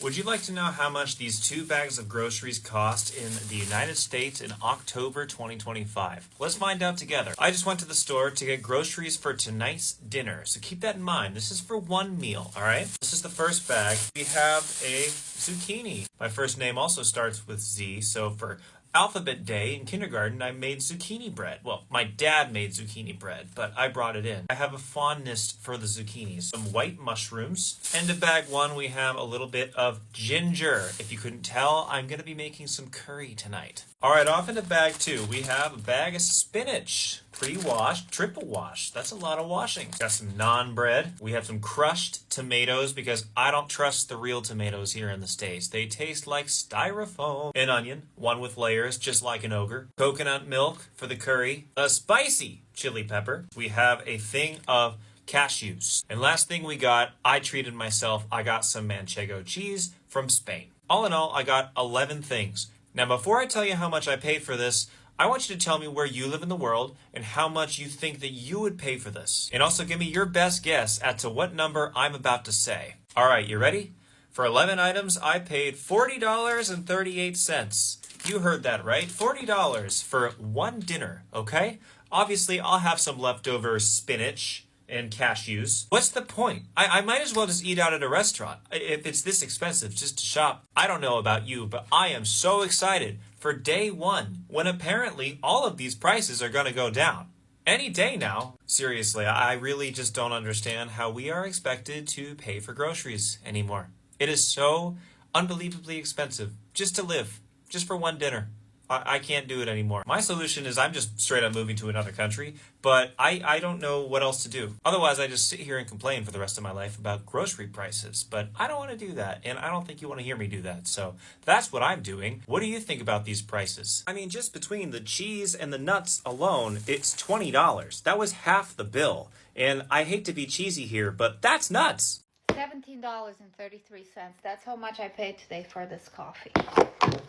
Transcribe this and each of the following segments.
Would you like to know how much these 2 bags of groceries cost in the United States in October 2025? Let's find out together. I just went to the store to get groceries for tonight's dinner, so keep that in mind. This is for one meal, all right? This is the first bag. We have a zucchini. My first name also starts with Z, so for Alphabet Day in kindergarten, I made zucchini bread. Well, my dad made zucchini bread, but I brought it in. I have a fondness for the zucchinis. Some white mushrooms. And in bag one, we have a little bit of ginger. If you couldn't tell, I'm going to be making some curry tonight. All right, off into bag two. We have a bag of spinach. Pre-washed, triple wash. That's a lot of washing. Got some naan bread. We have some crushed tomatoes because I don't trust the real tomatoes here in the States. They taste like styrofoam. An onion, one with layers, just like an ogre. Coconut milk for the curry. A spicy chili pepper. We have a thing of cashews. And last thing we got, I treated myself. I got some manchego cheese from Spain. All in all, I got 11 things. Now, before I tell you how much I paid for this, I want you to tell me where you live in the world and how much you think that you would pay for this. And also give me your best guess as to what number I'm about to say. All right, you ready? For 11 items, I paid $40.38. You heard that right, $40 for one dinner, okay? Obviously, I'll have some leftover spinach and cashews. What's the point? I might as well just eat out at a restaurant if it's this expensive just to shop. I don't know about you, but I am so excited for day one, when apparently all of these prices are going to go down. Any day now. Seriously, I really just don't understand how we are expected to pay for groceries anymore. It is so unbelievably expensive just to live, just for one dinner. I can't do it anymore. My solution is I'm just straight up moving to another country, but I don't know what else to do. Otherwise, I just sit here and complain for the rest of my life about grocery prices. But I don't want to do that, and I don't think you want to hear me do that. So that's what I'm doing. What do you think about these prices? I mean, just between the cheese and the nuts alone, it's $20. That was half the bill. And I hate to be cheesy here, but that's nuts. $17.33. That's how much I paid today for this coffee.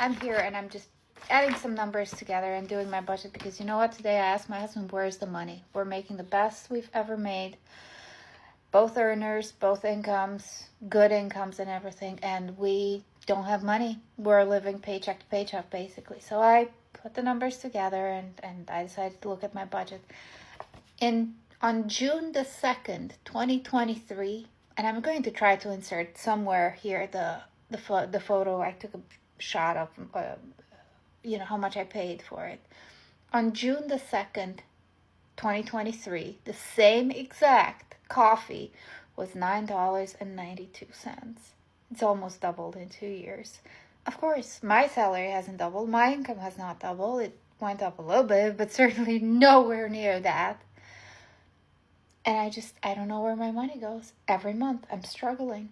I'm here and I'm just adding some numbers together and doing my budget because you know what? Today I asked my husband, where's the money? We're making the best we've ever made. Both earners, both incomes, good incomes and everything. And we don't have money. We're living paycheck to paycheck basically. So I put the numbers together and I decided to look at my budget. On June the 2nd, 2023, and I'm going to try to insert somewhere here the photo I took a shot of, how much I paid for it. On June the 2nd, 2023, the same exact coffee was $9.92. It's almost doubled in 2 years. Of course, my salary hasn't doubled. My income has not doubled. It went up a little bit, but certainly nowhere near that. And I don't know where my money goes. Every month, I'm struggling.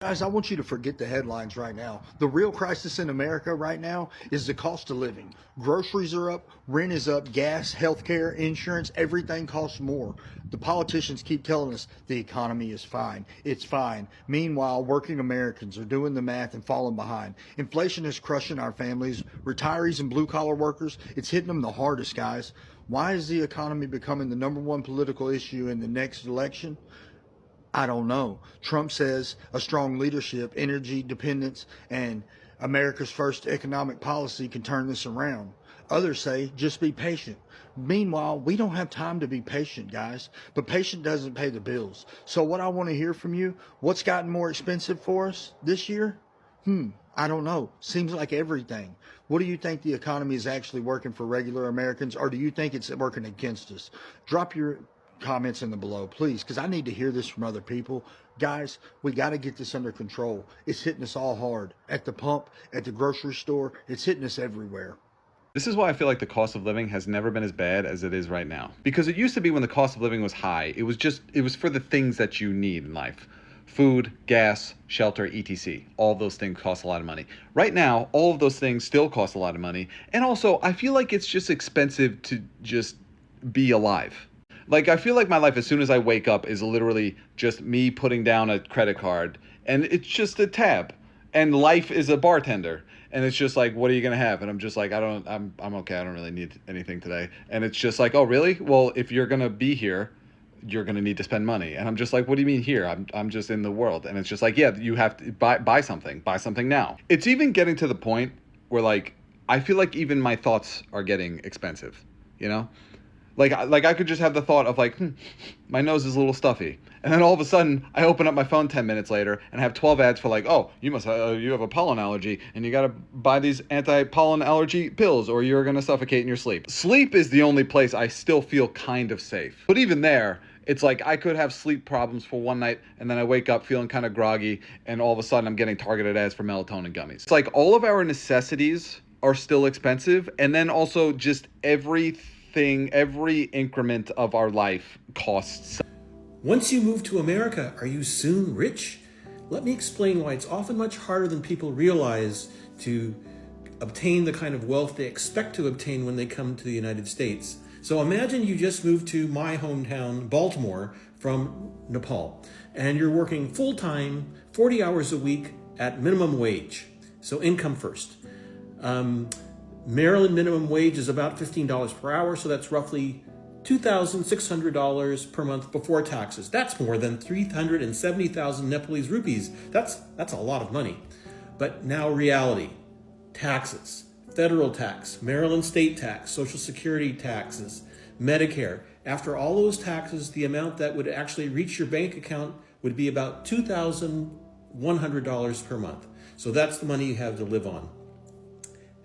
Guys, I want you to forget the headlines right now. The real crisis in America right now is the cost of living. Groceries are up, rent is up, gas, healthcare, insurance, everything costs more. The politicians keep telling us the economy is fine. It's fine. Meanwhile, working Americans are doing the math and falling behind. Inflation is crushing our families. Retirees and blue-collar workers, it's hitting them the hardest, guys. Why is the economy becoming the #1 political issue in the next election? I don't know. Trump says a strong leadership, energy dependence, and America's first economic policy can turn this around. Others say just be patient. Meanwhile, we don't have time to be patient, guys. But patient doesn't pay the bills. So what I want to hear from you, what's gotten more expensive for us this year? I don't know. Seems like everything. What do you think the economy is actually working for regular Americans, or do you think it's working against us? Drop your comments in the below, please, because I need to hear this from other people. Guys, we got to get this under control. It's hitting us all hard. At the pump, at the grocery store, it's hitting us everywhere. This is why I feel like the cost of living has never been as bad as it is right now. Because it used to be when the cost of living was high, it was for the things that you need in life. Food, gas, shelter, etc. All those things cost a lot of money. Right now, all of those things still cost a lot of money. And also, I feel like it's just expensive to just be alive. Like, I feel like my life, as soon as I wake up, is literally just me putting down a credit card. And it's just a tab. And life is a bartender. And it's just like, what are you going to have? And I'm just like, I'm okay. I don't really need anything today. And it's just like, oh, really? Well, if you're going to be here, you're going to need to spend money. And I'm just like, what do you mean here? I'm just in the world. And it's just like, yeah, you have to buy something now. It's even getting to the point where like, I feel like even my thoughts are getting expensive, you know? Like I could just have the thought of like, my nose is a little stuffy. And then all of a sudden, I open up my phone 10 minutes later and have 12 ads for like, oh, you have a pollen allergy and you got to buy these anti-pollen allergy pills or you're going to suffocate in your sleep. Sleep is the only place I still feel kind of safe. But even there, it's like I could have sleep problems for one night and then I wake up feeling kind of groggy and all of a sudden I'm getting targeted ads for melatonin gummies. It's like all of our necessities are still expensive, and then also just every increment of our life costs. Once you move to America, are you soon rich? Let me explain why it's often much harder than people realize to obtain the kind of wealth they expect to obtain when they come to the United States. So imagine you just moved to my hometown, Baltimore, from Nepal, and you're working full-time, 40 hours a week at minimum wage. So income first. Maryland minimum wage is about $15 per hour, so that's roughly $2,600 per month before taxes. That's more than 370,000 Nepalese rupees. That's a lot of money. But now reality, taxes, federal tax, Maryland state tax, Social Security taxes, Medicare. After all those taxes, the amount that would actually reach your bank account would be about $2,100 per month. So that's the money you have to live on.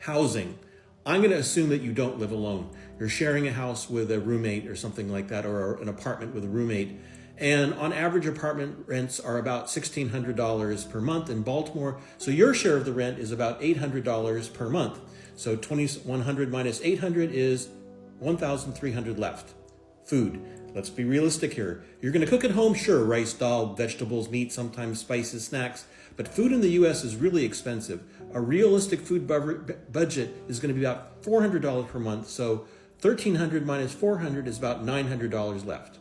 Housing. I'm going to assume that you don't live alone. You're sharing a house with a roommate or something like that, or an apartment with a roommate. And on average, apartment rents are about $1,600 per month in Baltimore. So your share of the rent is about $800 per month. So $2,100 minus $800 is $1,300 left. Food. Let's be realistic here. You're going to cook at home, sure, rice, dal, vegetables, meat, sometimes spices, snacks. But food in the U.S. is really expensive. A realistic food budget is going to be about $400 per month. So $1,300 minus $400 is about $900 left.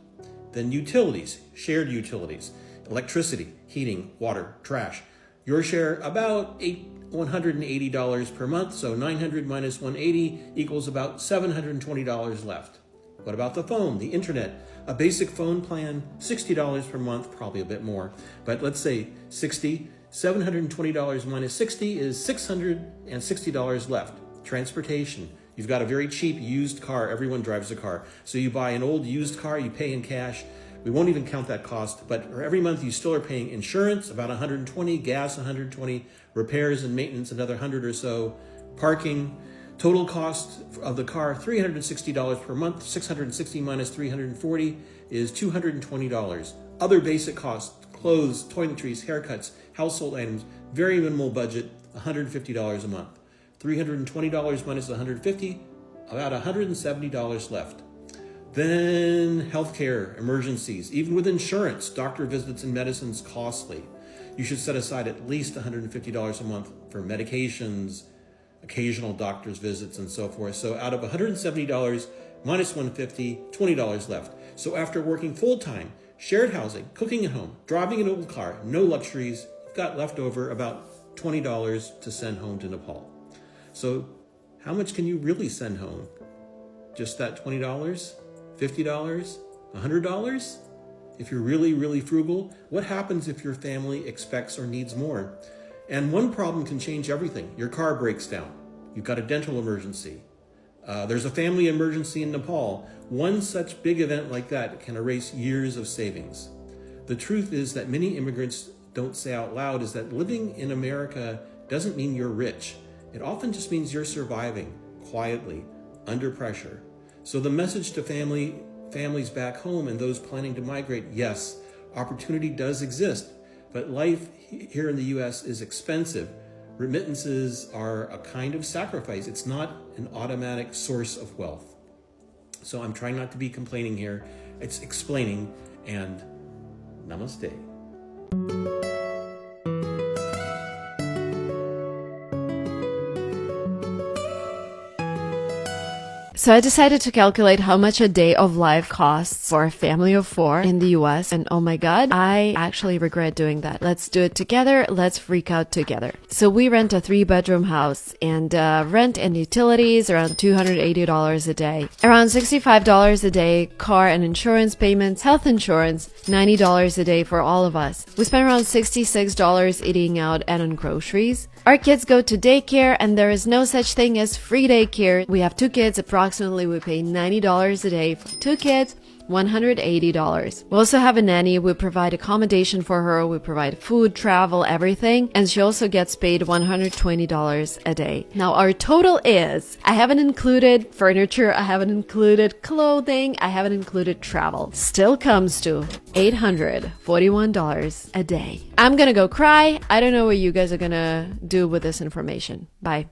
Then utilities, shared utilities, electricity, heating, water, trash. Your share about $180 per month. So 900 minus 180 equals about $720 left. What about the phone, the internet? A basic phone plan, $60 per month, probably a bit more. But let's say $720 minus 60 is $660 left. Transportation. You've got a very cheap used car. Everyone drives a car. So you buy an old used car, you pay in cash. We won't even count that cost, but every month you still are paying insurance, about $120, gas $120, repairs and maintenance another $100 or so, parking. Total cost of the car, $360 per month. 660 minus 340 is $220. Other basic costs, clothes, toiletries, haircuts, household items, very minimal budget, $150 a month. $320 minus $150, about $170 left. Then healthcare, emergencies, even with insurance, doctor visits and medicines costly. You should set aside at least $150 a month for medications, occasional doctor's visits, and so forth. So out of $170 minus $150, $20 left. So after working full-time, shared housing, cooking at home, driving an old car, no luxuries, you've got left over about $20 to send home to Nepal. So how much can you really send home? Just that $20? $50? $100? If you're really, really frugal, what happens if your family expects or needs more? And one problem can change everything. Your car breaks down. You've got a dental emergency. There's a family emergency in Nepal. One such big event like that can erase years of savings. The truth is that many immigrants don't say out loud is that living in America doesn't mean you're rich. It often just means you're surviving quietly, under pressure. So the message to families back home and those planning to migrate, yes, opportunity does exist, but life here in the U.S. is expensive. Remittances are a kind of sacrifice. It's not an automatic source of wealth. So I'm trying not to be complaining here. It's explaining, and namaste. So I decided to calculate how much a day of life costs for a family of 4 in the US. And oh my God, I actually regret doing that. Let's do it together. Let's freak out together. So we rent a 3-bedroom house, and rent and utilities around $280 a day. Around $65 a day, car and insurance payments, health insurance, $90 a day for all of us. We spend around $66 eating out and on groceries. Our kids go to daycare, and there is no such thing as free daycare. We have 2 kids. Approximately, we pay $90 a day for 2 kids. $180. We also have a nanny. We provide accommodation for her. We provide food, travel, everything. And she also gets paid $120 a day. Now our total is, I haven't included furniture, I haven't included clothing, I haven't included travel. Still comes to $841 a day. I'm gonna go cry. I don't know what you guys are gonna do with this information. Bye.